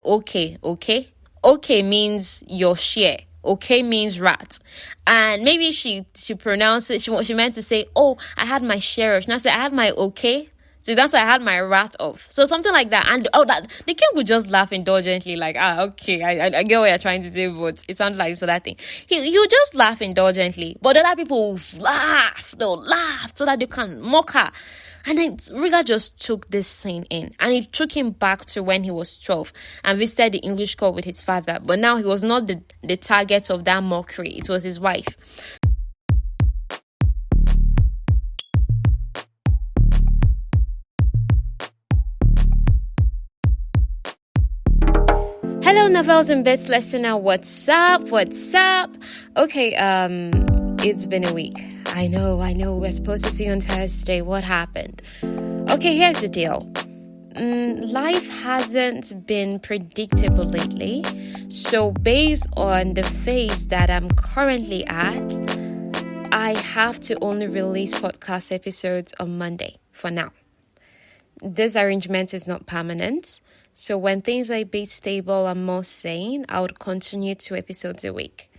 okay, okay. Okay means your share. Okay means rat. And maybe she pronounced it, she meant to say, oh, I had my share of. She now said, I had my okay. So that's why I had my rat off. So something like that. And that the king would just laugh indulgently, like, okay, I get what you're trying to say, but it sounded like so that thing. He would just laugh indulgently. But other people will laugh. They'll laugh so that they can mock her. And then Rugar just took this scene in, and it took him back to when he was 12 and visited the English court with his father. But now he was not the target of that mockery. It was his wife. Hello, Novels and Bits listener. What's up? Okay, it's been a week. I know. We're supposed to see you on Thursday. What happened? Okay, here's the deal. Life hasn't been predictable lately. So based on the phase that I'm currently at, I have to only release podcast episodes on Monday for now. This arrangement is not permanent. So when things are a bit stable and more sane, I would continue 2 episodes a week.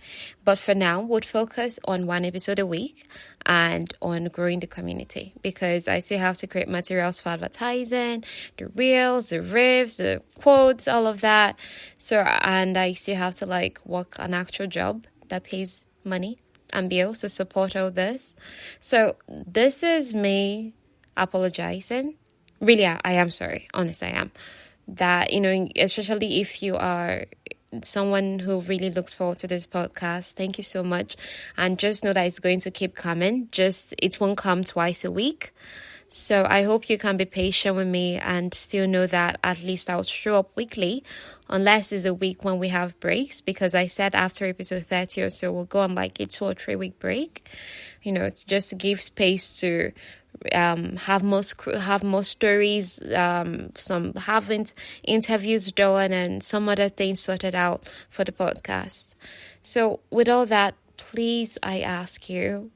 But for now, we'll focus on 1 episode a week and on growing the community, because I still have to create materials for advertising, the reels, the riffs, the quotes, all of that. So, and I still have to work an actual job that pays money and bills to support all this. So this is me apologizing. Really, I am sorry. Honestly, I am. That, especially if you are someone who really looks forward to this podcast, thank you so much. And just know that it's going to keep coming. It won't come twice a week. So I hope you can be patient with me and still know that at least I'll show up weekly, unless it's a week when we have breaks, because I said after episode 30 or so, we'll go on a 2 or 3 week break, to just give space to have more stories, some haven't interviews done, and some other things sorted out for the podcast. So with all that, please, I ask you,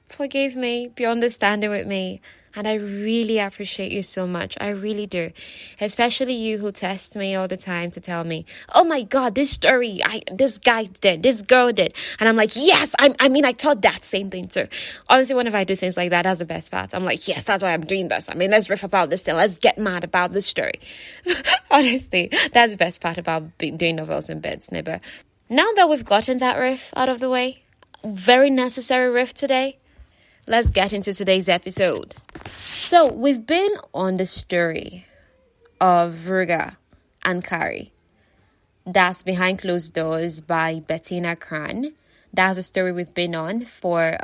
forgive me, be understanding with me. And I really appreciate you so much. I really do. Especially you who text me all the time to tell me, oh my God, this story, this guy did, this girl did. And I'm like, yes, I thought that same thing too. Honestly, whenever I do things like that, that's the best part. I'm like, yes, that's why I'm doing this. Let's riff about this thing. Let's get mad about this story. Honestly, that's the best part about doing Novels and Beds, neighbor. Now that we've gotten that riff out of the way, very necessary riff today, let's get into today's episode. So we've been on the story of Rugar and Corrie. That's Behind Closed Doors by Betina Krahn. That's a story we've been on for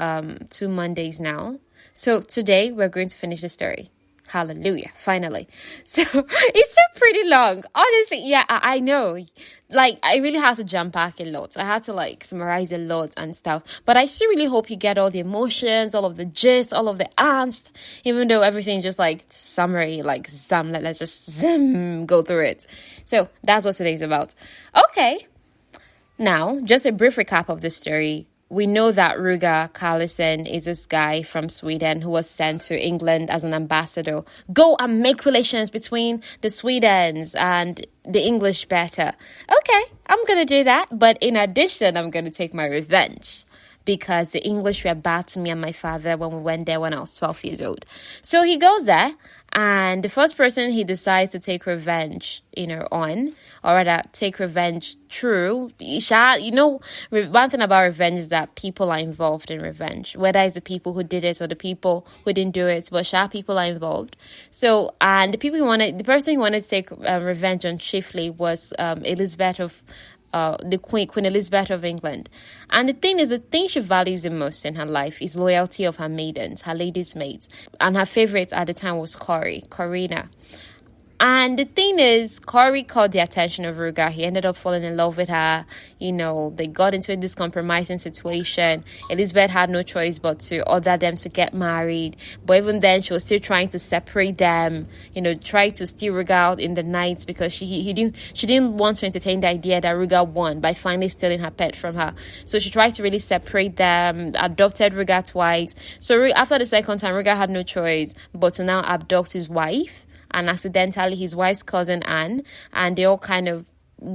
2 Mondays now. So today we're going to finish the story. Hallelujah, finally. So it's still pretty long. Honestly, yeah, I know. I really had to jump back a lot. I had to summarize a lot and stuff. But I still really hope you get all the emotions, all of the gist, all of the angst, even though everything just summary, let's just go through it. So that's what today's about. Okay. Now, just a brief recap of the story. We know that Rugar Carlson is this guy from Sweden who was sent to England as an ambassador. Go and make relations between the Swedens and the English better. Okay, I'm going to do that. But in addition, I'm going to take my revenge, because the English were bad to me and my father when we went there when I was 12 years old. So he goes there, and the first person he decides to take revenge, on, or rather take revenge through. One thing about revenge is that people are involved in revenge, whether it's the people who did it or the people who didn't do it, but people are involved. So, and the person who wanted to take revenge on chiefly was Elizabeth of the Queen Elizabeth of England. And the thing she values the most in her life is loyalty of her maidens, her ladies' maids. And her favorite at the time was Corina. And the thing is, Corrie caught the attention of Rugar. He ended up falling in love with her. They got into this compromising situation. Elizabeth had no choice but to order them to get married. But even then, she was still trying to separate them, try to steal Rugar out in the night, because she didn't want to entertain the idea that Rugar won by finally stealing her pet from her. So she tried to really separate them, adopted Rugar twice. So after the second time, Rugar had no choice but to now abduct his wife and accidentally his wife's cousin Anne, and they all kind of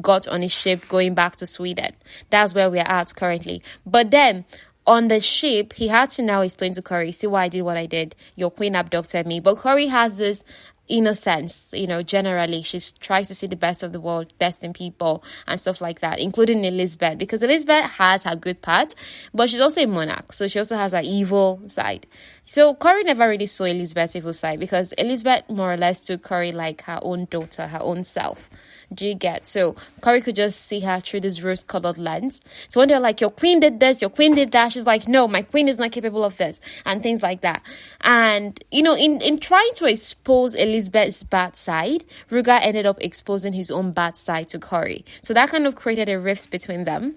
got on a ship going back to Sweden. That's where we're at currently. But then on the ship, he had to now explain to Corrie, see why I did what I did. Your queen abducted me. But Corrie has this innocence, generally. She tries to see the best of the world, best in people and stuff like that, including Elizabeth, because Elizabeth has her good parts, but she's also a monarch, so she also has her evil side. So Corrie never really saw Elizabeth's evil side, because Elizabeth more or less took Corrie like her own daughter, her own self. Do you get? So Corrie could just see her through this rose-colored lens. So when they're like, your queen did this, your queen did that, she's like, no, my queen is not capable of this, and things like that. And, in trying to expose Elizabeth's bad side, Rugar ended up exposing his own bad side to Corrie. So that kind of created a rift between them.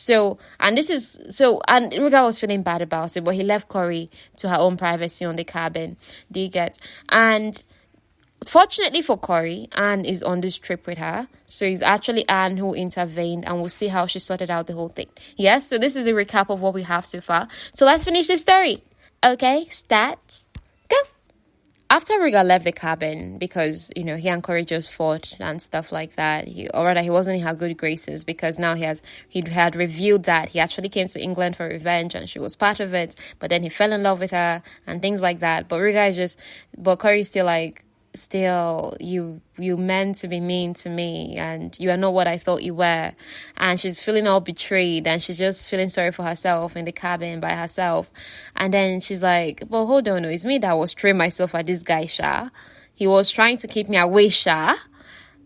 And Rugar was feeling bad about it, but he left Corrie to her own privacy on the cabin. Do you get? And fortunately for Corrie, Anne is on this trip with her. So it's actually Anne who intervened, and we'll see how she sorted out the whole thing. Yes, so this is a recap of what we have so far. So let's finish the story. Okay, start. Go. After Rugar left the cabin, because, he and Corrie just fought and stuff like that, he wasn't in her good graces, because now he had revealed that he actually came to England for revenge and she was part of it, but then he fell in love with her and things like that. But Corrie's still like, you meant to be mean to me, and you are not what I thought you were. And she's feeling all betrayed, and she's just feeling sorry for herself in the cabin by herself. And then she's like, well, hold on, it's me that was throwing myself at this guy, Sha. He was trying to keep me away, Sha.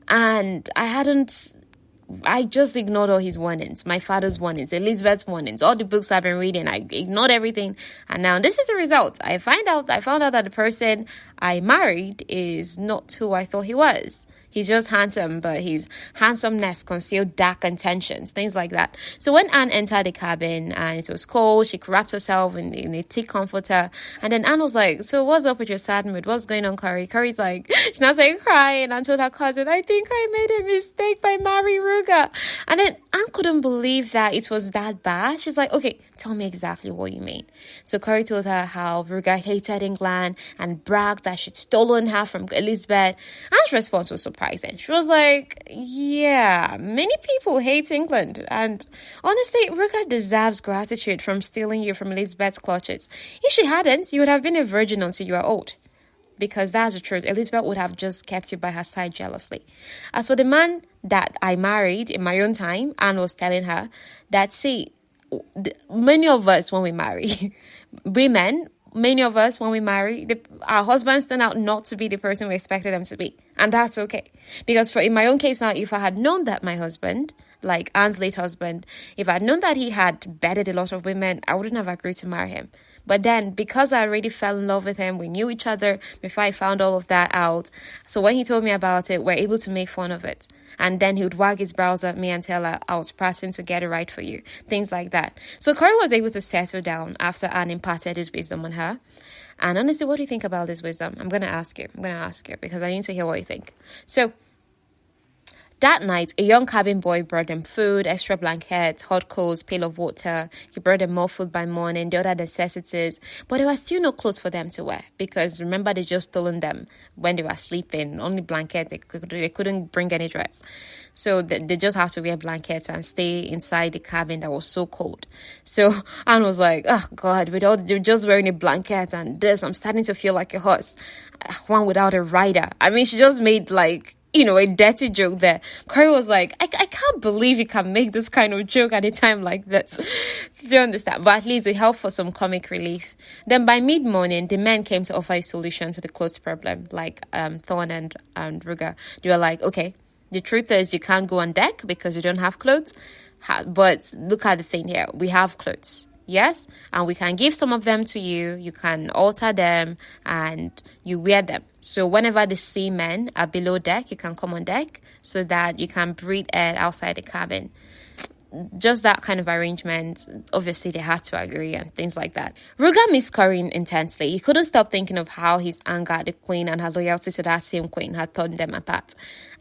And I just ignored all his warnings, my father's warnings, Elizabeth's warnings, all the books I've been reading. I ignored everything. And now this is the result. I found out that the person I married is not who I thought he was. He's just handsome, but his handsomeness concealed dark intentions, things like that. So when Anne entered the cabin and it was cold, she wrapped herself in a thick comforter. And then Anne was like, so what's up with your sad mood? What's going on, Corrie? Corrie's like, she's now saying crying, and told her cousin, I think I made a mistake by marrying Rugar. And then Anne couldn't believe that it was that bad. She's like, okay, tell me exactly what you mean. So Corrie told her how Rugar hated England and bragged that she'd stolen her from Elizabeth. Anne's response was surprising. She was like, yeah, many people hate England. And honestly, Rugar deserves gratitude from stealing you from Elizabeth's clutches. If she hadn't, you would have been a virgin until you are old. Because that's the truth. Elizabeth would have just kept you by her side jealously. As for the man that I married in my own time, Anne was telling her that, see, many of us when we marry, our husbands turn out not to be the person we expected them to be. And that's okay. Because in my own case now, if I had known that my husband, like Anne's late husband, if I had known that he had bedded a lot of women, I wouldn't have agreed to marry him. But then, because I already fell in love with him, we knew each other before I found all of that out. So when he told me about it, we're able to make fun of it. And then he would wag his brows at me and tell her, I was pressing to get it right for you. Things like that. So Corrie was able to settle down after Anne imparted his wisdom on her. And honestly, what do you think about this wisdom? I'm going to ask you because I need to hear what you think. So that night, a young cabin boy brought them food, extra blankets, hot coals, pail of water. He brought them more food by morning, the other necessities. But there was still no clothes for them to wear, because remember, they just stolen them when they were sleeping. Only blanket, they couldn't bring any dress. So they just have to wear blankets and stay inside the cabin that was so cold. So Anne was like, oh God, they're just wearing a blanket and this, I'm starting to feel like a horse. One without a rider. I mean, she just made a dirty joke there. Corrie was like, I can't believe you can make this kind of joke at a time like this. Do you understand? But at least it helped for some comic relief. Then by mid-morning, the men came to offer a solution to the clothes problem, like Thorne and Rugar. They were like, okay, the truth is you can't go on deck because you don't have clothes. But look at the thing here. We have clothes. Yes, and we can give some of them to you. You can alter them and you wear them. So whenever the seamen are below deck, you can come on deck so that you can breathe air outside the cabin. Just that kind of arrangement. Obviously, they had to agree and things like that. Rugar missed Corrie intensely. He couldn't stop thinking of how his anger at the queen and her loyalty to that same queen had torn them apart.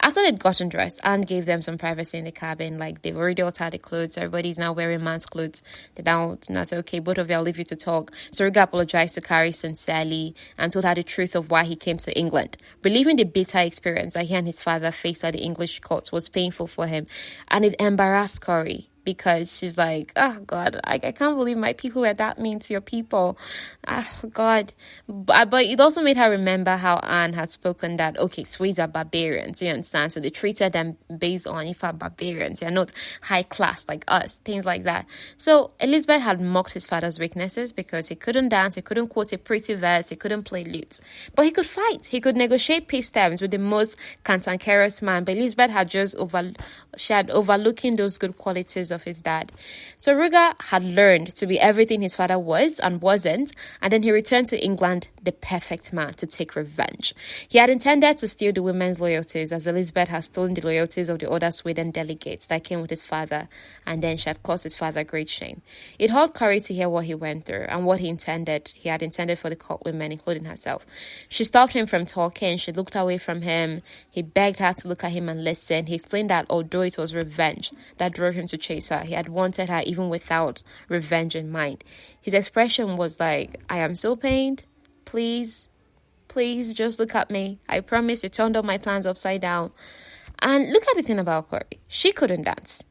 After they'd gotten dressed, Anne gave them some privacy in the cabin. Like, they've already altered the clothes. Everybody's now wearing man's clothes. They now said, okay, both of you, I'll leave you to talk. So Rugar apologized to Corrie sincerely and told her the truth of why he came to England. Believing the bitter experience that he and his father faced at the English courts was painful for him. And it embarrassed Corrie, because she's like, oh God, I can't believe my people were that mean to your people. Oh God. But it also made her remember how Anne had spoken that, okay, Swedes are barbarians, you understand? So they treated them based on if are barbarians, they're not high class like us, things like that. So Elizabeth had mocked his father's weaknesses because he couldn't dance, he couldn't quote a pretty verse, he couldn't play lute. But he could fight, he could negotiate peace terms with the most cantankerous man. But Elizabeth had overlooking those good qualities of his dad. So Rugar had learned to be everything his father was and wasn't, and then he returned to England the perfect man to take revenge. He had intended to steal the women's loyalties, as Elizabeth had stolen the loyalties of the other Sweden delegates that came with his father, and then she had caused his father great shame. It hurt Corrie to hear what he went through and what he had intended for the court women, including herself. She stopped him from talking. She looked away from him. He begged her to look at him and listen. He explained that although it was revenge that drove him to chase her, he had wanted her even without revenge in mind. His expression was like, I am so pained. Please just look at me. I promise you turned all my plans upside down. And look at the thing about Corrie. She couldn't dance,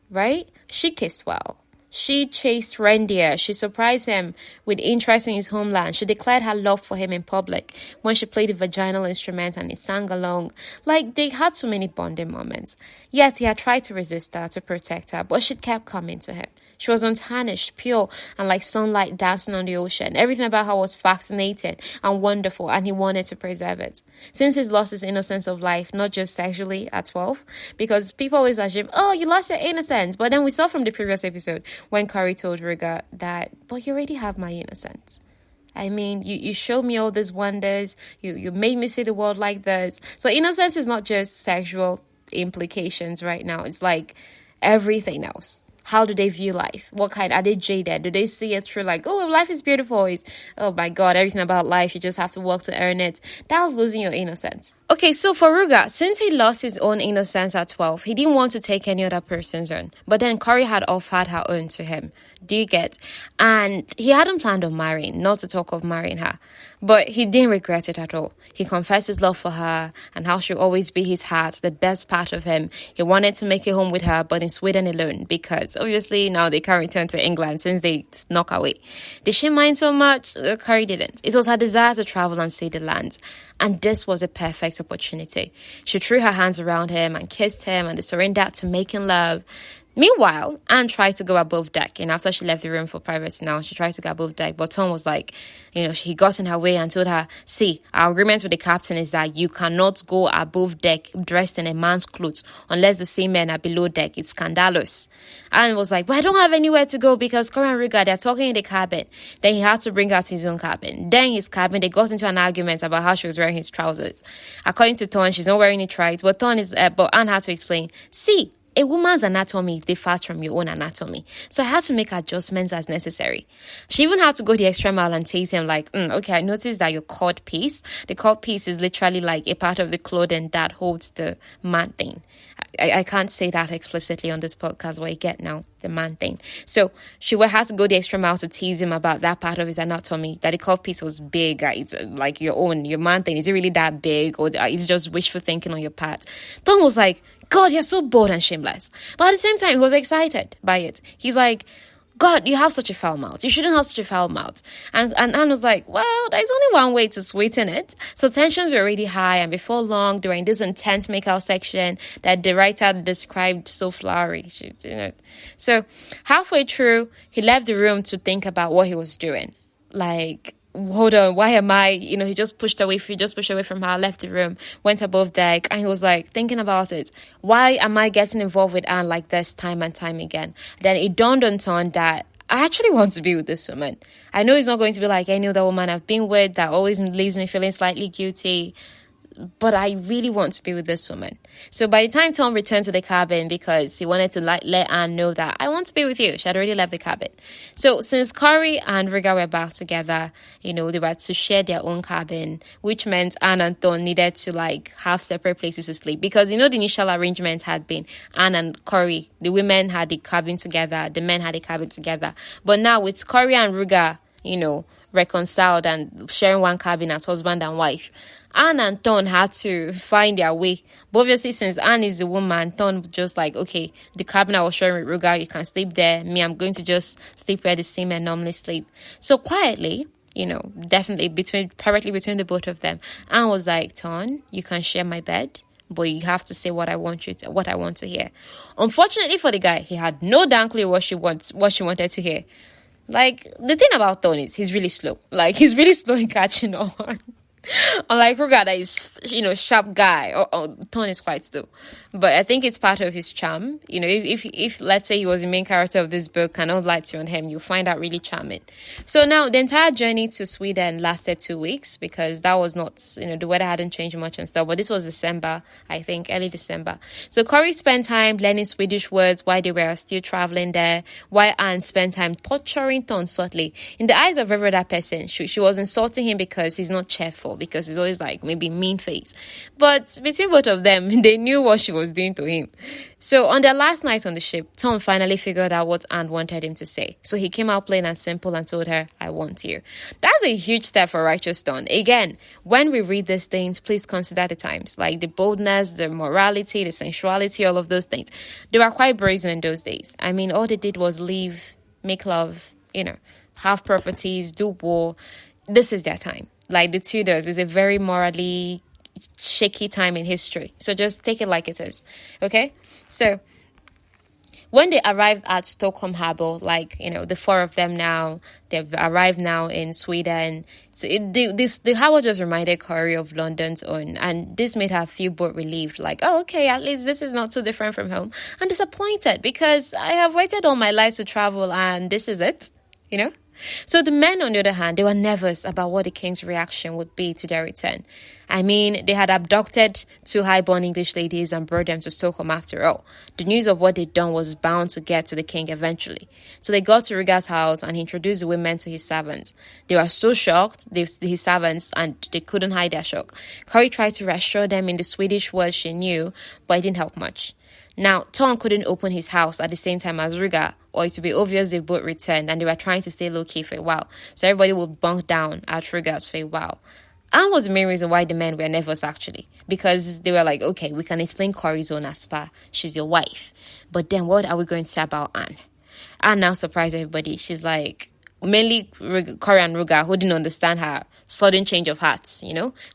right? She kissed well. She chased reindeer. She surprised him with interest in his homeland. She declared her love for him in public when she played the vaginal instrument and he sang along. Like, they had so many bonding moments. Yet he had tried to resist her, to protect her, but she kept coming to him. She was untarnished, pure, and like sunlight dancing on the ocean. Everything about her was fascinating and wonderful, and he wanted to preserve it. Since he's lost his innocence of life, not just sexually at 12, because people always assume, oh, you lost your innocence. But then we saw from the previous episode when Corrie told Rugar that, but you already have my innocence. I mean, you showed me all these wonders. You made me see the world like this. So innocence is not just sexual implications right now. It's like everything else. How do they view life? What kind? Are they jaded? Do they see it through like, oh, life is beautiful. It's, oh my God, everything about life, you just have to work to earn it. That was losing your innocence. Okay, so for Rugar, since he lost his own innocence at 12, he didn't want to take any other person's own. But then Corrie had offered her own to him. Do you get? And he hadn't planned on marrying, not to talk of marrying her. But he didn't regret it at all. He confessed his love for her and how she'll always be his heart, the best part of him. He wanted to make a home with her, but in Sweden alone, because obviously now they can't return to England since they snuck away. Did she mind so much? Corrie didn't. It was her desire to travel and see the lands. And this was a perfect opportunity. She threw her hands around him and kissed him, and they surrendered to making love. Meanwhile, Anne tried to go above deck, and after she left the room for privacy now, she tried to go above deck, but Tom was like, he got in her way and told her, see, our agreement with the captain is that you cannot go above deck dressed in a man's clothes unless the seamen are below deck. It's scandalous. Anne was like, but I don't have anywhere to go because Corrie and Rugar, they're talking in the cabin. Then he had to bring her to his own cabin. Then his cabin, they got into an argument about how she was wearing his trousers. According to Tom, she's not wearing it right, but Anne had to explain, see, a woman's anatomy differs from your own anatomy. So I had to make adjustments as necessary. She even had to go the extra mile and tease him like, okay, I noticed that your cord piece, the cord piece is literally like a part of the clothing that holds the man thing. I can't say that explicitly on this podcast, what you get now, the man thing. So she had to go the extra mile to tease him about that part of his anatomy, that the cord piece was big. It's like your man thing. Is it really that big, or is it just wishful thinking on your part? Tom was like, God, you're so bold and shameless. But at the same time, he was excited by it. He's like, God, you have such a foul mouth. You shouldn't have such a foul mouth. And Anne was like, well, there's only one way to sweeten it. So tensions were already high, and before long, they were in this intense makeout section that the writer described so flowery. So halfway through, he left the room to think about what he was doing. Like, hold on, why am I, he just pushed away from her, left the room, went above deck, and he was like thinking about it. Why am I getting involved with Anne like this time and time again? Then it dawned on Tom that I actually want to be with this woman. I know he's not going to be like any other woman I've been with that always leaves me feeling slightly guilty. but I really want to be with this woman. So by the time Tom returned to the cabin, because he wanted to let Anne know that I want to be with you, she had already left the cabin. So since Corrie and Rugar were back together, they were to share their own cabin, which meant Anne and Tom needed to have separate places to sleep, because the initial arrangement had been Anne and Corrie, the women had the cabin together, the men had the cabin together. But now with Corrie and Rugar, reconciled and sharing one cabin as husband and wife, Anne and Ton had to find their way. But obviously, since Anne is a woman, Ton just okay, the cabin I was sharing with Rugar, you can sleep there. Me, I'm going to just sleep where the same men normally sleep. So quietly, definitely directly between the both of them, Anne was like, Ton, you can share my bed, but you have to say what I want to hear. Unfortunately for the guy, he had no damn clue what she wanted to hear. The thing about Ton is he's really slow. He's really slow in catching on. Unlike Rugar, that is, sharp guy. Ton is quite slow. But I think it's part of his charm. If let's say he was the main character of this book, and I would like to on him, you'll find that really charming. So now the entire journey to Sweden lasted 2 weeks, because that was not, the weather hadn't changed much and stuff. But this was December, I think, early December. So Corrie spent time learning Swedish words while they were still traveling there, while Anne spent time torturing Ton subtly. In the eyes of every other person, she was insulting him because he's not cheerful, because he's always maybe mean face. But between both of them, they knew what she was doing to him. So on their last night on the ship, Tom finally figured out what Anne wanted him to say. So he came out plain and simple and told her, I want you. That's a huge step for righteous Tom. Again, when we read these things, please consider the times. The boldness, the morality, the sensuality, all of those things. They were quite brazen in those days. I mean, all they did was live, make love, have properties, do war. This is their time. The Tudors is a very morally shaky time in history. So just take it like it is. Okay? So when they arrived at Stockholm Harbour, the four of them now, they've arrived now in Sweden. So the harbour just reminded Corrie of London's own. And this made her feel both relieved. Oh, okay, at least this is not too different from home. And disappointed, because I have waited all my life to travel and this is it, So the men, on the other hand, they were nervous about what the king's reaction would be to their return. I mean, they had abducted 2 high-born English ladies and brought them to Stockholm after all. The news of what they'd done was bound to get to the king eventually. So they got to Rugar's house and he introduced the women to his servants. They were so shocked, his servants, and they couldn't hide their shock. Corrie tried to reassure them in the Swedish words she knew, but it didn't help much. Now, Tom couldn't open his house at the same time as Rugar, or it would be obvious they both returned and they were trying to stay low-key for a while. So everybody would bunk down at Rugar's for a while. Anne was the main reason why the men were nervous, actually. Because they were okay, we can explain Corrie's own as far. She's your wife. But then what are we going to say about Anne? Anne now surprised everybody. She's mainly Corrie and Rugar, who didn't understand her sudden change of hearts,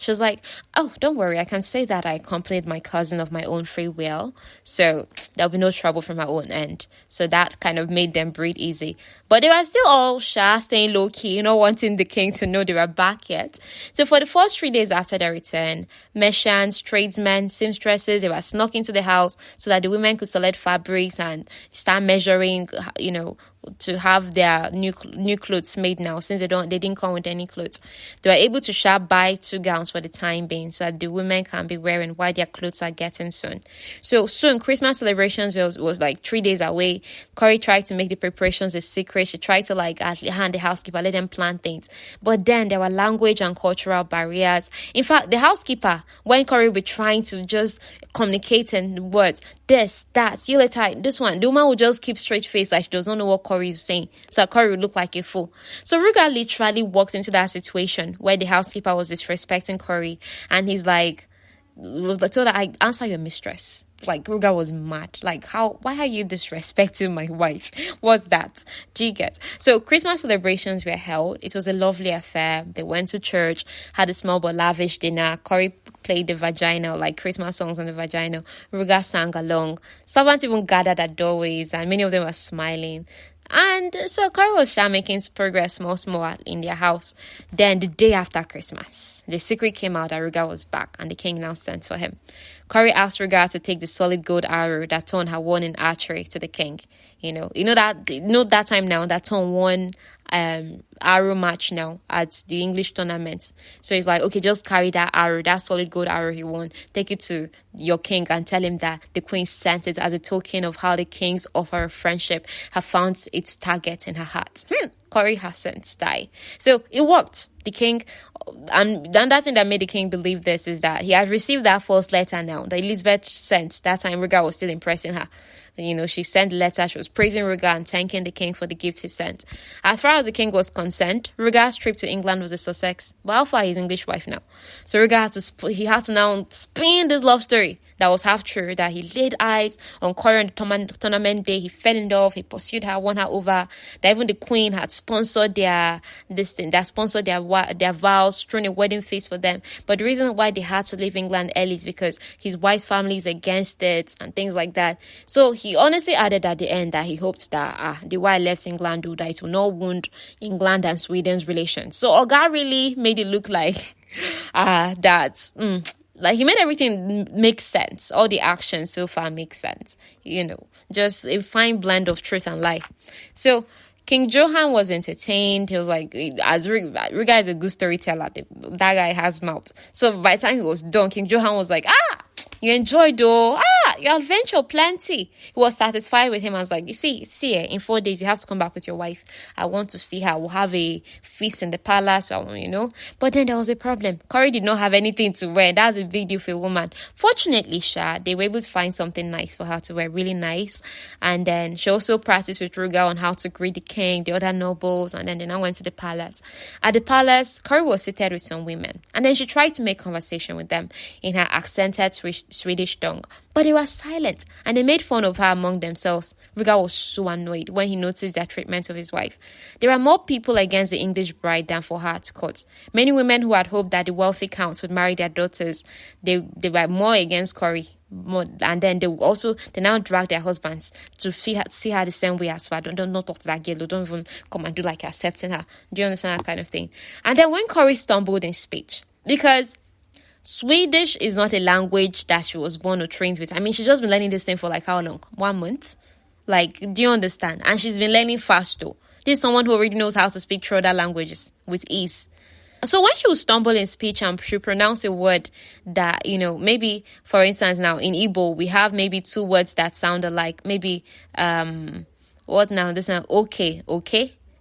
She was like, oh, don't worry, I can say that I accompanied my cousin of my own free will, so there'll be no trouble from my own end. So that kind of made them breathe easy. But they were still all shy, staying low-key, wanting the king to know they were back yet. So for the first 3 days after their return, merchants, tradesmen, seamstresses, they were snuck into the house so that the women could select fabrics and start measuring, to have their new clothes made now, since they didn't come with any clothes. They were able to buy 2 gowns for the time being so that the women can be wearing while their clothes are getting soon. So soon, Christmas celebrations was 3 days away. Corrie tried to make the preparations a secret. She tried to hand the housekeeper, let them plan things. But then there were language and cultural barriers. In fact, the housekeeper, when Corrie would be trying to just communicate in words, this, that, you later, this one, the woman would just keep straight face she does not know what Corrie is saying. So Corrie would look like a fool. So Rugar literally walks into that situation where the housekeeper was disrespecting Corrie, and he's told her, I answer your mistress. Rugar was mad. Why are you disrespecting my wife? What's that? Do you get? So Christmas celebrations were held. It was a lovely affair. They went to church, had a small but lavish dinner. Corrie played the vagina, Christmas songs on the vagina. Rugar sang along. Servants even gathered at doorways, and many of them were smiling. And so Corrie was making progress small in their house. Then the day after Christmas, the secret came out that Rugar was back and the king now sent for him. Corrie asked Rugar to take the solid gold arrow that Ton had won in archery to the king. That time now that Ton won arrow match now at the English tournament. So he's like, okay, just carry that arrow, that solid gold arrow he won, take it to your king and tell him that the queen sent it as a token of how the king's offer of friendship have found its target in her heart. Corrie hasn't died. So it worked. The king, and another thing that made the king believe this is that he had received that false letter now that Elizabeth sent. That time Rugar was still impressing her. She sent a letter, she was praising Rugar and thanking the king for the gift he sent. As far as the king was concerned, Rugar's trip to England was a success. But how far his English wife now? So Rugar had to now spin this love story that was half true, that he laid eyes on Corrie on the tournament day, he fell in love, he pursued her, won her over, that even the queen had sponsored their vows, thrown a wedding feast for them. But the reason why they had to leave England early is because his wife's family is against it and things like that. So he honestly added at the end that he hoped that the wife left England, that it will not wound England and Sweden's relations. So Oga really made it look like like he made everything make sense. All the actions so far make sense. Just a fine blend of truth and lie. So King Johan was entertained. He was like, as Rugar is a good storyteller, that guy has mouth. So by the time he was done, King Johan was like, you enjoyed though. Your adventure plenty. He was satisfied with him. I was like, you see, in 4 days, you have to come back with your wife. I want to see her. We'll have a feast in the palace, But then there was a problem. Corrie did not have anything to wear. That's a big deal for a woman. Fortunately, they were able to find something nice for her to wear, really nice. And then she also practiced with Rugar on how to greet the king, the other nobles, and then they now went to the palace. At the palace, Corrie was seated with some women. And then she tried to make conversation with them in her accented Swedish tongue. But they were silent, and they made fun of her among themselves. Rugar was so annoyed when he noticed their treatment of his wife. There were more people against the English bride than for her at court. Many women who had hoped that the wealthy counts would marry their daughters, they were more against Corrie. And then they now drag their husbands to see her the same way as well. Don't talk to that girl. Don't even come and do like accepting her. Do you understand that kind of thing? And then when Corrie stumbled in speech, because Swedish is not a language that she was born or trained with. I mean, she's just been learning this thing for like how long? 1 month? Like, do you understand? And she's been learning fast though. This is someone who already knows how to speak 3 other languages with ease. So when she would stumble in speech and she pronounced a word that, maybe, for instance, now in Igbo, we have maybe 2 words that sound alike. Maybe, what now? This now, okay.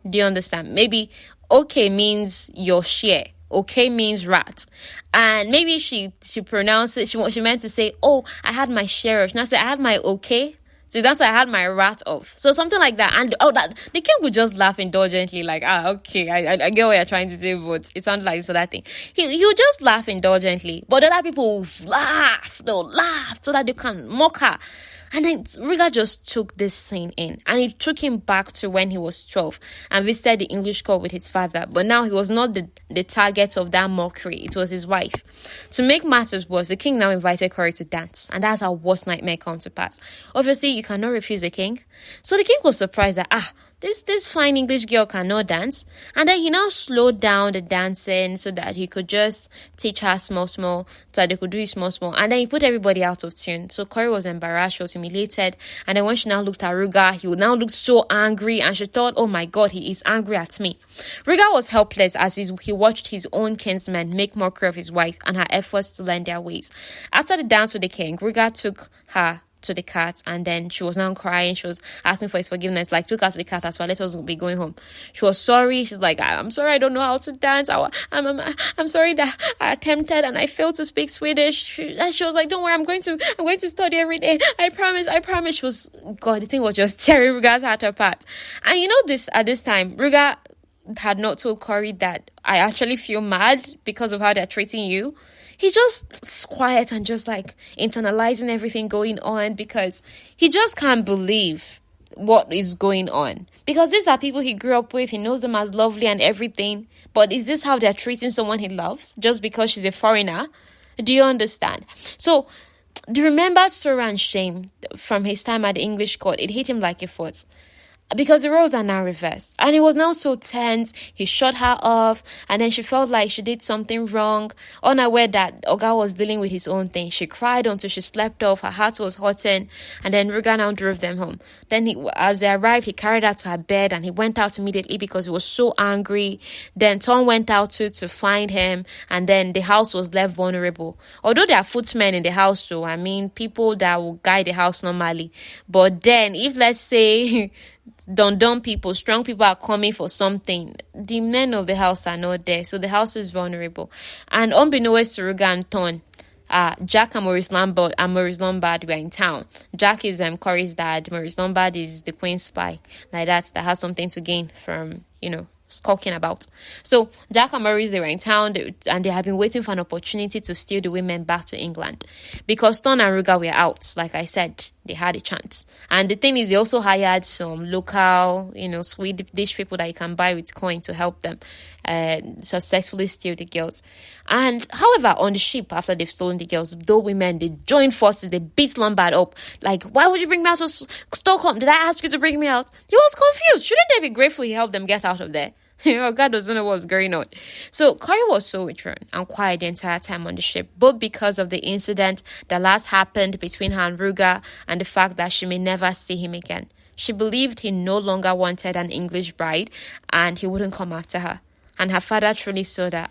Do you understand? Maybe, okay means your share. Okay means rat. And maybe she pronounced it, she meant to say, I had my share of. She now said, I had my okay. So that's why I had my rat off. So something like that. And that the king would just laugh indulgently, like, okay, I get what you're trying to say, but it sounded like so that thing. He would just laugh indulgently. But other people would laugh. They'll laugh so that they can mock her. And then Rugar just took this scene in, and it took him back to when he was 12 and visited the English court with his father. But now he was not the target of that mockery. It was his wife. To make matters worse, the king now invited Corrie to dance, and that's our worst nightmare come to pass. Obviously, you cannot refuse the king. So the king was surprised that, this fine English girl cannot dance. And then he now slowed down the dancing so that he could just teach her small, so that they could do it small. And then he put everybody out of tune. So Corrie was embarrassed, she was humiliated. And then when she now looked at Rugar, he would now look so angry. And she thought, oh my God, he is angry at me. Rugar was helpless as he watched his own kinsmen make mockery of his wife and her efforts to learn their ways. After the dance with the king, Rugar took her to the cat, and then she was now crying. She was asking for his forgiveness, like, took her to the cat as well, let us be going home. She was sorry. She's like, I'm sorry, I don't know how to dance. I'm sorry that I attempted and I failed to speak Swedish. She was like, don't worry, I'm going to study every day. I promise. She was, God, the thing was just tearing Rugar's heart apart. And at this time, Rugar had not told Corrie that I actually feel mad because of how they're treating you. He's just quiet and just like internalizing everything going on because he just can't believe what is going on. Because these are people he grew up with. He knows them as lovely and everything. But is this how they're treating someone he loves just because she's a foreigner? Do you understand? So the remembered sorrow and shame from his time at the English court, it hit him like a foot. because the roles are now reversed. And it was now so tense. He shut her off, and then she felt like she did something wrong, unaware that Oga was dealing with his own thing. She cried until she slept off. Her heart was hurting, and then Rugar now drove them home. Then as they arrived, he carried her to her bed, and he went out immediately because he was so angry. Then Tom went out to find him, and then the house was left vulnerable. Although there are footmen in the house, so I mean people that will guide the house normally. But then if, let's say, dumb people, strong people are coming for something, the men of the house are not there, so the house is vulnerable. And unbeknownst to Rugar and Ton, Jack and Maurice Lombard were in town. Jack is Corrie's dad. Maurice Lombard is the queen's spy. Like that has something to gain from, skulking about. So Jack and Maurice, they were in town, and they had been waiting for an opportunity to steal the women back to England. Because Ton and Rugar were out, like I said, they had a chance. And the thing is, they also hired some local, Swedish people that you can buy with coin to help them successfully steal the girls. And however, on the ship, after they've stolen the girls, those women, they joined forces, they beat Lombard up. Like, why would you bring me out to Stockholm? Did I ask you to bring me out? He was confused. Shouldn't they be grateful he helped them get out of there? God doesn't know what's going on. So Corrie was so withdrawn and quiet the entire time on the ship, both because of the incident that last happened between her and Rugar and the fact that she may never see him again. She believed he no longer wanted an English bride and he wouldn't come after her. And her father truly saw that,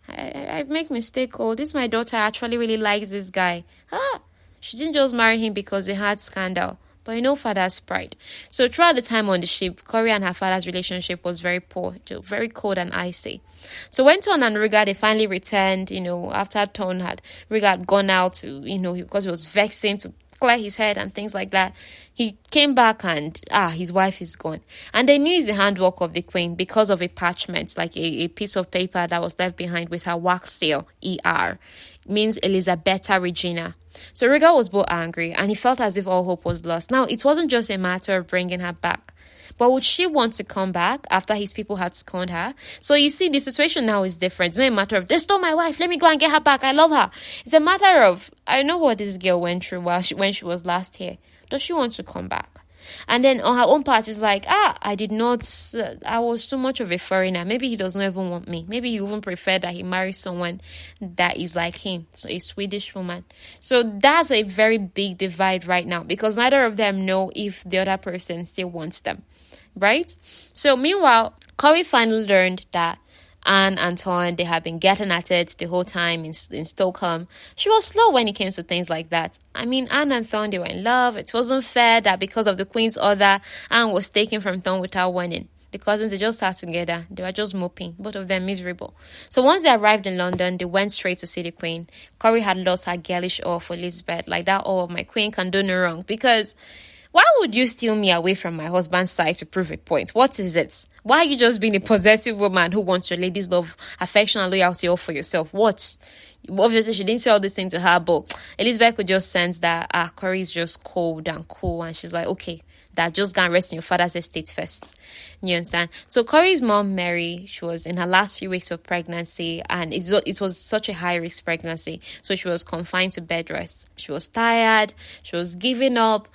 I make mistake. Oh, this my daughter actually really likes this guy. She didn't just marry him because they had scandal. But father's pride. So throughout the time on the ship, Corrie and her father's relationship was very poor, very cold and icy. So when Ton and Rugar, they finally returned, after Rugar had gone out to, because he was vexing to clear his head and things like that. He came back and, his wife is gone. And they knew it's the handwork of the queen because of a parchment, like a piece of paper that was left behind with her wax seal, ER. It means Elisabetta Regina. So Rugar was both angry and he felt as if all hope was lost. Now, it wasn't just a matter of bringing her back. But would she want to come back after his people had scorned her? So you see, the situation now is different. It's not a matter of, they stole my wife, let me go and get her back, I love her. It's a matter of, I know what this girl went through when she was last here. Does she want to come back? And then on her own part, it's like, I was too much of a foreigner. Maybe he doesn't even want me. Maybe he even preferred that he marries someone that is like him, so a Swedish woman. So that's a very big divide right now because neither of them know if the other person still wants them, right? So meanwhile, Corrie finally learned that Anne and Ton, they had been getting at it the whole time in Stockholm. She was slow when it came to things like that. I mean, Anne and Ton, they were in love. It wasn't fair that because of the queen's order, Anne was taken from Ton without warning. The cousins, they just sat together. They were just moping, both of them miserable. So once they arrived in London, they went straight to see the queen. Corrie had lost her girlish awe for Elizabeth, like that, my queen can do no wrong. Because why would you steal me away from my husband's side to prove a point? What is it? Why are you just being a possessive woman who wants your lady's love, affection, and loyalty all for yourself? What? Obviously, she didn't say all these things to her, but Elizabeth could just sense that Corrie is just cold and cool, and she's like, okay, that just go and rest in your father's estate first. You understand? So Corrie's mom, Mary, she was in her last few weeks of pregnancy, and it was such a high-risk pregnancy. So she was confined to bed rest. She was tired. She was giving up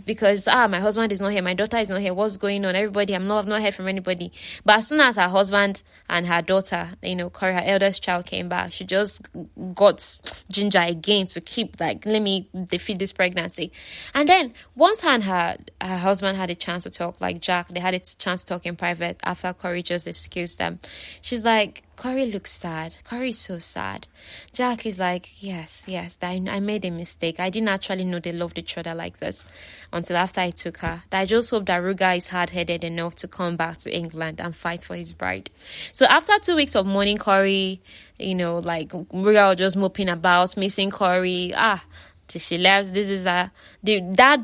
because, my husband is not here. My daughter is not here. What's going on? Everybody, I've not heard from anybody. But as soon as her husband and her daughter, Corrie, her eldest child, came back, she just got ginger again to keep, let me defeat this pregnancy. And then once her and her husband had a chance to talk, like Jack, they had a chance to talk in private after Corrie just excused them. She's like, Corrie looks sad. Corrie's so sad. Jack is like, yes, I made a mistake. I didn't actually know they loved each other like this until after I took her. I just hope that Rugar is hard-headed enough to come back to England and fight for his bride. So after 2 weeks of mourning Corrie, Rugar was just moping about, missing Corrie. She left. This is that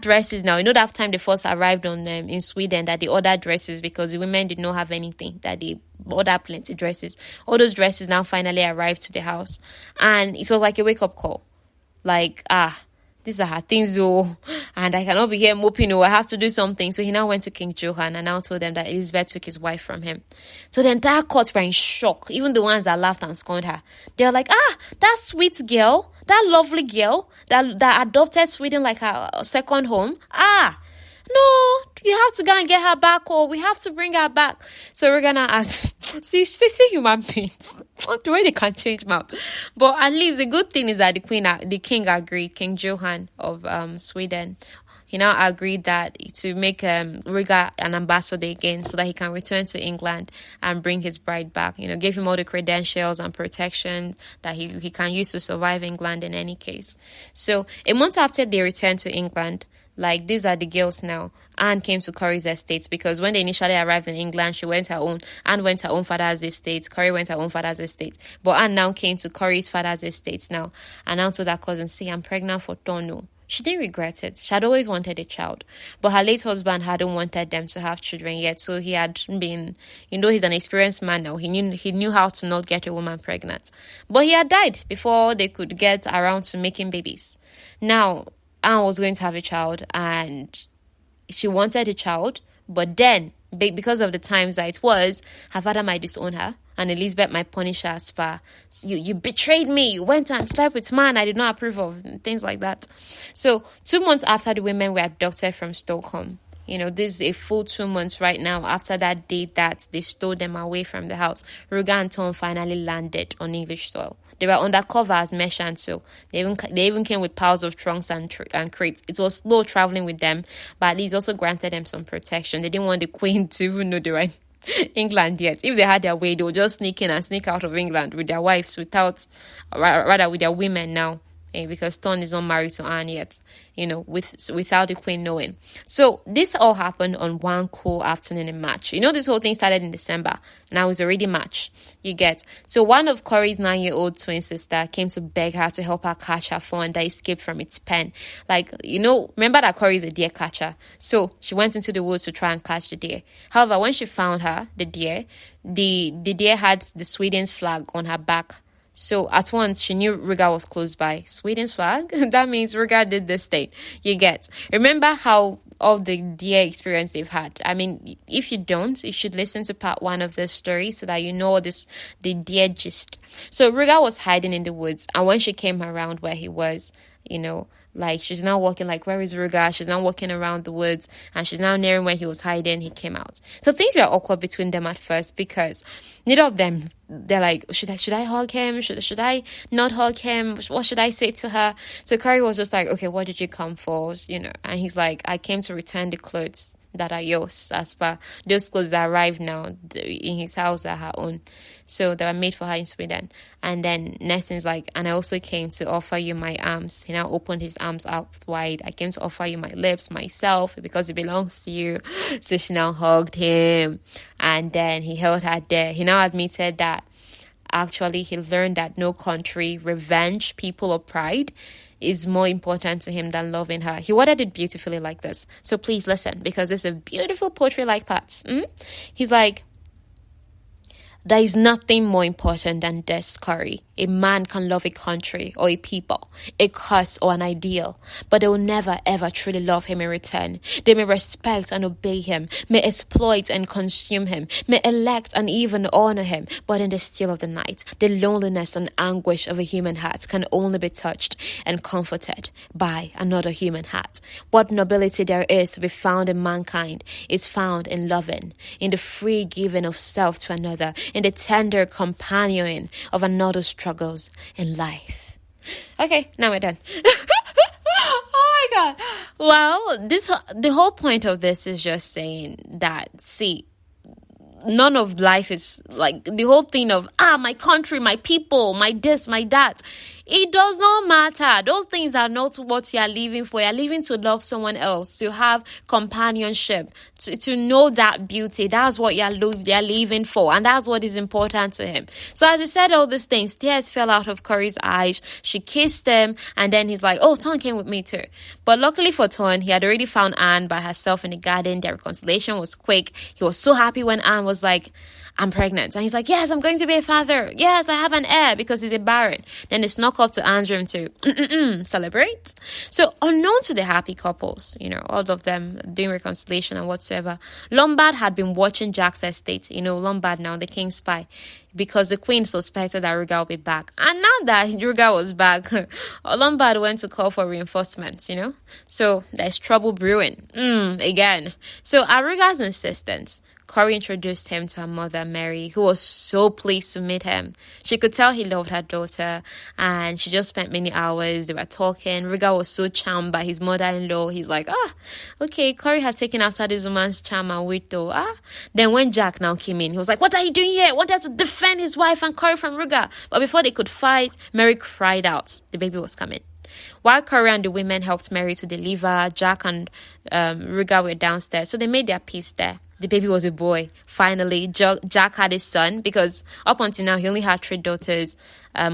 dresses now. That time they first arrived on them in Sweden, that they ordered dresses because the women did not have anything, that they ordered plenty dresses. All those dresses now finally arrived to the house, and it was like a wake up call. These are her things, and I cannot be here moping. I have to do something. So he now went to King Johan and now told them that Elizabeth took his wife from him. So the entire court were in shock. Even the ones that laughed and scorned her, they were like, that sweet girl, that lovely girl that adopted Sweden like her second home. No, you have to go and get her back, or we have to bring her back. So we're gonna ask. See human beings. The way they can change mouth. But at least the good thing is that the king agreed. King Johan of Sweden. He now agreed that to make Rugar an ambassador again, so that he can return to England and bring his bride back. Gave him all the credentials and protection that he can use to survive England in any case. So a month after they returned to England, like, these are the girls now. Anne came to Corrie's estate, because when they initially arrived in England, Anne went her own father's estate, Corrie went her own father's estate. But Anne now came to Corrie's father's estate now, and Anne told her cousin, see, I'm pregnant for Tono. She didn't regret it. She had always wanted a child. But her late husband hadn't wanted them to have children yet. So he had been, he's an experienced man now. He knew how to not get a woman pregnant. But he had died before they could get around to making babies. Now, Anne was going to have a child, and she wanted a child, but then, because of the times that it was, her father might disown her, and Elizabeth might punish her as far. You betrayed me, you went and slept with man I did not approve of, and things like that. So 2 months after the women were abducted from Stockholm, this is a full 2 months right now after that date that they stole them away from the house, Rugar and Tom finally landed on English soil. They were undercover as merchants, so they even came with piles of trunks and crates. It was slow traveling with them, but at least also granted them some protection. They didn't want the Queen to even know they were in England yet. If they had their way, they would just sneak in and sneak out of England with their wives, with their women now. Because Thorn is not married to Anne yet, without the Queen knowing. So this all happened on one cool afternoon in March. This whole thing started in December. Now it's already March. You get. So one of Corrie's 9-year-old twin sister came to beg her to help her catch her fawn that escaped from its pen. Remember that Corrie is a deer catcher. So she went into the woods to try and catch the deer. However, when she found the deer had the Sweden's flag on her back. So at once, she knew Rugar was close by. Sweden's flag? That means Rugar did this thing. You get. Remember how all the deer experience they've had. I mean, if you don't, you should listen to part 1 of this story so that you know the deer gist. So Rugar was hiding in the woods, and when she came around where he was, she's now walking, where is Rugar? She's now walking around the woods, and she's now nearing where he was hiding. He came out. So things were awkward between them at first, because neither of them, they're like, should I hug him? Should I not hug him? What should I say to her? So Corrie was just like, okay, what did you come for? And he's like, I came to return the clothes that are yours, as per those clothes that arrived now in his house are her own. So they were made for her in Sweden. And then next thing's like, and I also came to offer you my arms. He now opened his arms out wide. I came to offer you my lips, myself, because it belongs to you. So she now hugged him, and then he held her there. He now admitted that actually he learned that no country, revenge, people, or pride is more important to him than loving her. He worded it beautifully like this. So please listen, because it's a beautiful poetry-like part. He's like, there is nothing more important than this, Corrie. A man can love a country or a people, a cause or an ideal, but they will never ever truly love him in return. They may respect and obey him, may exploit and consume him, may elect and even honor him, but in the still of the night, the loneliness and anguish of a human heart can only be touched and comforted by another human heart. What nobility there is to be found in mankind is found in loving, in the free giving of self to another, in the tender companioning of another's struggles in life. Okay, now we're done. Oh my god. Well, the whole point of this is just saying that, see, none of life is like the whole thing of my country, my people, my this, my that. It does not matter. Those things are not what you are living for. You are living to love someone else, to have companionship, to know that beauty. That's what you are living for, and that's what is important to him. So as he said all these things, tears fell out of Corrie's eyes. She kissed him, and then he's like, oh, Ton came with me too. But luckily for Ton, he had already found Anne by herself in the garden. Their reconciliation was quick. He was so happy when Anne was like, I'm pregnant. And he's like, yes, I'm going to be a father. Yes, I have an heir because he's a baron. Then they snuck up to Anne's room to celebrate. So unknown to the happy couples, all of them doing reconciliation and whatsoever, Lombard had been watching Jack's estate. Lombard now, the king's spy, because the queen suspected that Rugar would be back. And now that Rugar was back, Lombard went to call for reinforcements, So there's trouble brewing. Again. So at Rugar's insistence, Corrie introduced him to her mother, Mary, who was so pleased to meet him. She could tell he loved her daughter, and she just spent many hours. They were talking. Rugar was so charmed by his mother-in-law. He's like, okay, Corrie had taken after this woman's charm and wit, though. Then when Jack now came in, he was like, what are you doing here? Wanted to defend his wife and Corrie from Rugar. But before they could fight, Mary cried out. The baby was coming. While Corrie and the women helped Mary to deliver, Jack and Rugar were downstairs. So they made their peace there. The baby was a boy. Finally, Jack had a son, because up until now, he only had 3 daughters,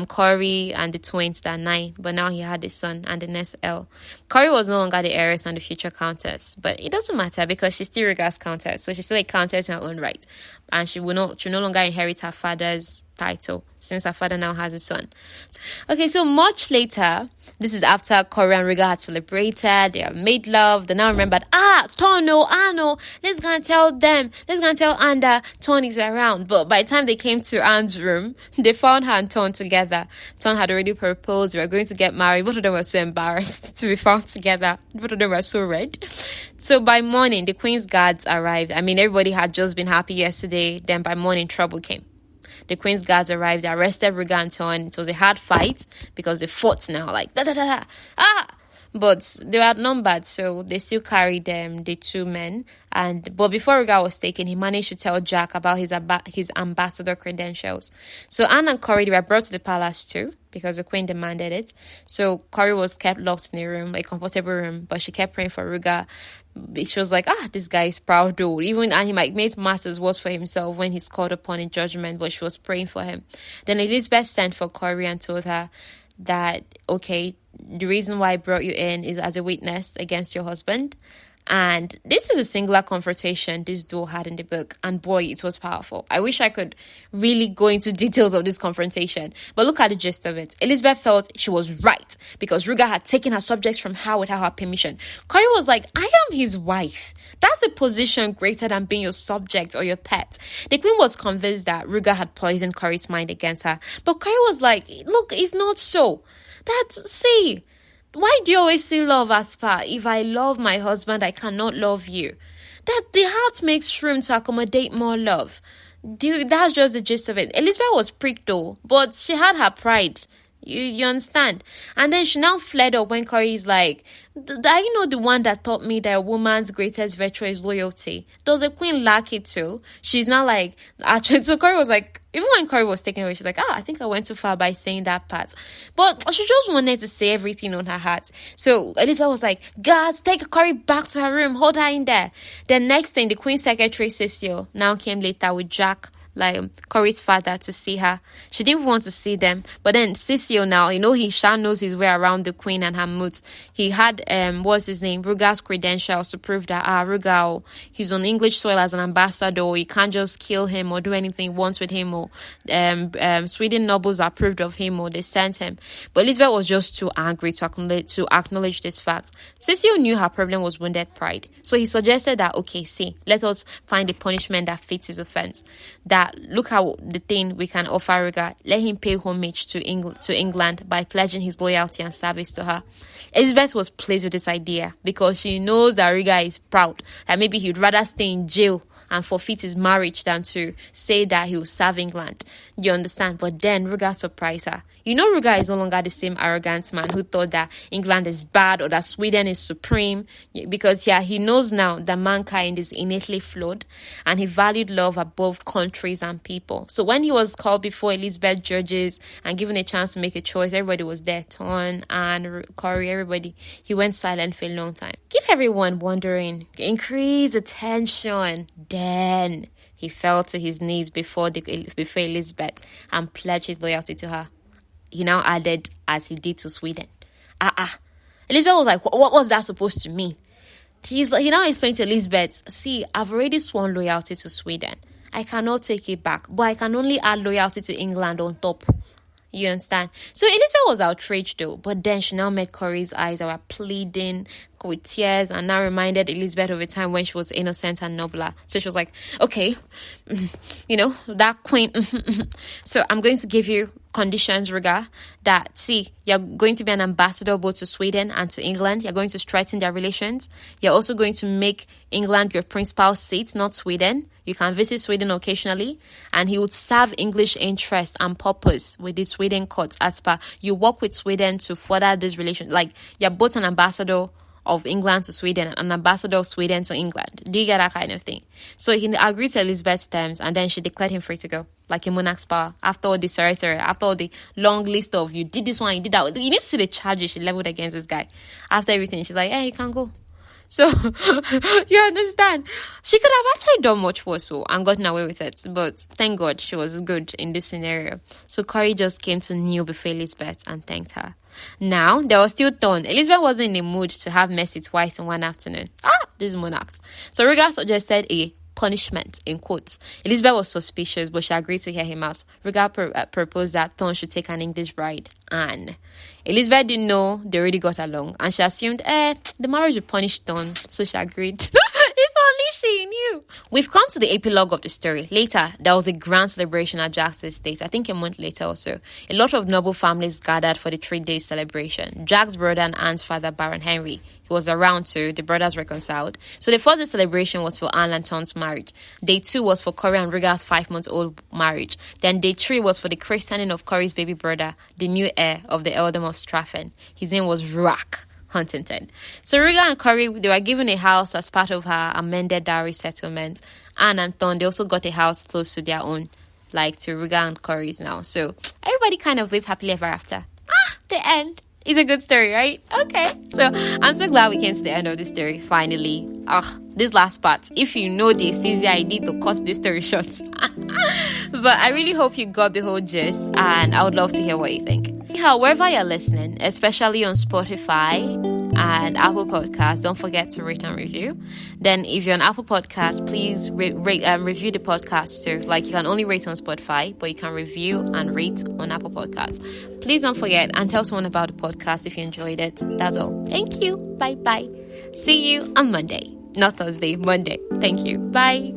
Corrie and the twins, that 9. But now he had a son and the next L. Corrie was no longer the heiress and the future countess. But it doesn't matter, because she's still Rugar's countess. So she's still a countess in her own right. And she will no longer inherit her father's title, since her father now has a son. Okay, so much later, this is after Corrie and Rugar had celebrated, they have made love, they now remembered, Tono, let's go and tell them, let's go and tell Anne that Ton is around. But by the time they came to Anne's room, they found her and Ton together. Ton had already proposed, they were going to get married. Both of them were so embarrassed to be found together. Both of them were so red. So by morning, the Queen's guards arrived. Everybody had just been happy yesterday. Then by morning, trouble came. The Queen's guards arrived, they arrested Rugar and Ton. It was a hard fight because they fought now, like da-da-da-da. But they were outnumbered, so they still carried the 2 men. But before Rugar was taken, he managed to tell Jack about his ambassador credentials. So Anne and Corrie, they were brought to the palace too, because the Queen demanded it. So Corrie was kept locked in a room, a comfortable room, but she kept praying for Rugar. She was like, this guy is proud though. And he might make matters worse for himself when he's called upon in judgment, but she was praying for him. Then Elizabeth sent for Corrie and told her that, okay, the reason why I brought you in is as a witness against your husband. And this is a singular confrontation this duo had in the book. And boy, it was powerful. I wish I could really go into details of this confrontation. But look at the gist of it. Elizabeth felt she was right because Rugar had taken her subjects from her without her permission. Corrie was like, I am his wife. That's a position greater than being your subject or your pet. The Queen was convinced that Rugar had poisoned Corrie's mind against her. But Corrie was like, look, it's not so. Why do you always see love as far? If I love my husband, I cannot love you. That the heart makes room to accommodate more love. That's just the gist of it. Elizabeth was pricked though, but she had her pride. You understand? And then she now flared up when Corrie is like, are you not the one that taught me that a woman's greatest virtue is loyalty? Does the Queen lack it too? She's now like, actually, so Corrie was like, even when Corrie was taken away, she's like, I think I went too far by saying that part. But she just wanted to say everything on her heart. So Elizabeth was like, guards, take Corrie back to her room, hold her in there. Then next thing, the Queen's secretary, Cecile, now came later with Jack, like Corrie's father, to see her. She didn't want to see them, but then Cecile now, he knows his way around the Queen and her moods. He had what's his name, Rugar's credentials to prove that Rugar, he's on English soil as an ambassador. You can't just kill him or do anything he wants with him, or Sweden nobles approved of him, or they sent him. But Elizabeth was just too angry to acknowledge this fact. Cecile knew her problem was wounded pride, so he suggested that, let us find a punishment that fits his offense. That look how the thing we can offer Rugar. Let him pay homage to England by pledging his loyalty and service to her. Elizabeth was pleased with this idea because she knows that Rugar is proud, that maybe he'd rather stay in jail and forfeit his marriage than to say that he will serve England. You understand? But then Rugar surprised her. Rugar is no longer the same arrogant man who thought that England is bad or that Sweden is supreme, because he knows now that mankind is innately flawed and he valued love above countries and people. So when he was called before Elizabeth judges and given a chance to make a choice, everybody was there. Ton and Corrie, everybody. He went silent for a long time. Keep everyone wondering. Increase the tension. Then he fell to his knees before Elizabeth and pledged his loyalty to her. He now added, as he did to Sweden. Elizabeth was like, what was that supposed to mean? He now explained to Elizabeth, see, I've already sworn loyalty to Sweden. I cannot take it back, but I can only add loyalty to England on top. You understand? So Elizabeth was outraged though, but then she now met Corrie's eyes that were pleading with tears, and now reminded Elizabeth of a time when she was innocent and nobler. So she was like, okay, that queen. So I'm going to give you conditions, Rugar, that, see, you're going to be an ambassador both to Sweden and to England. You're going to strengthen their relations. You're also going to make England your principal seat, not Sweden. You can visit Sweden occasionally, and he would serve English interest and purpose with the Sweden courts as per. You work with Sweden to further this relation. Like, you're both an ambassador of England to Sweden and an ambassador of Sweden to England. Do you get that kind of thing? So he agreed to Elizabeth's terms, and then she declared him free to go, like a monarch's power. After all the sorry, after all the long list of you did this one, you did that. You need to see the charges she leveled against this guy. After everything, she's like, hey, you can go. So, you understand? She could have actually done much worse and gotten away with it. But thank God she was good in this scenario. So Corrie just came to kneel before Elizabeth and thanked her. Now, there was still Thorn. Elizabeth wasn't in the mood to have mercy twice in one afternoon. These monarchs. So Rugar suggested a punishment, in quotes. Elizabeth was suspicious, but she agreed to hear him out. Rugar proposed that Thorn should take an English bride, Anne. Elizabeth didn't know they already got along, and she assumed the marriage would punish Thorn, so she agreed. If only she knew. We've come to the epilogue of the story. Later, there was a grand celebration at Jack's estate. I think a month later or so. A lot of noble families gathered for the 3-day celebration. Jack's brother and Anne's father, Baron Henry, he was around too. The brothers reconciled. So the first day celebration was for Anne and Thorn's marriage. Day 2 was for Corrie and Rugar's 5-month-old marriage. Then day 3 was for the christening of Corrie's baby brother, the new heir of the earldom of Straffen. His name was Rugar Huntington. So Rugar and Corrie, they were given a house as part of her amended dowry settlement. Anne and Thorn, they also got a house close to their own, like to Rugar and Corrie's now. So everybody kind of lived happily ever after. The end. It's a good story, right? Okay. So I'm so glad we came to the end of this story, finally. This last part. If you know the ephesians I did to cut this story short. But I really hope you got the whole gist, and I would love to hear what you think. Wherever you're listening, especially on Spotify and Apple Podcasts, don't forget to rate and review. Then if you're on Apple Podcasts, please review the podcast too. Like, you can only rate on Spotify, but you can review and rate on Apple Podcasts. Please don't forget, and tell someone about the podcast if you enjoyed it. That's all. Thank you. Bye. See you on Monday. Not Thursday, Monday. Thank you. Bye.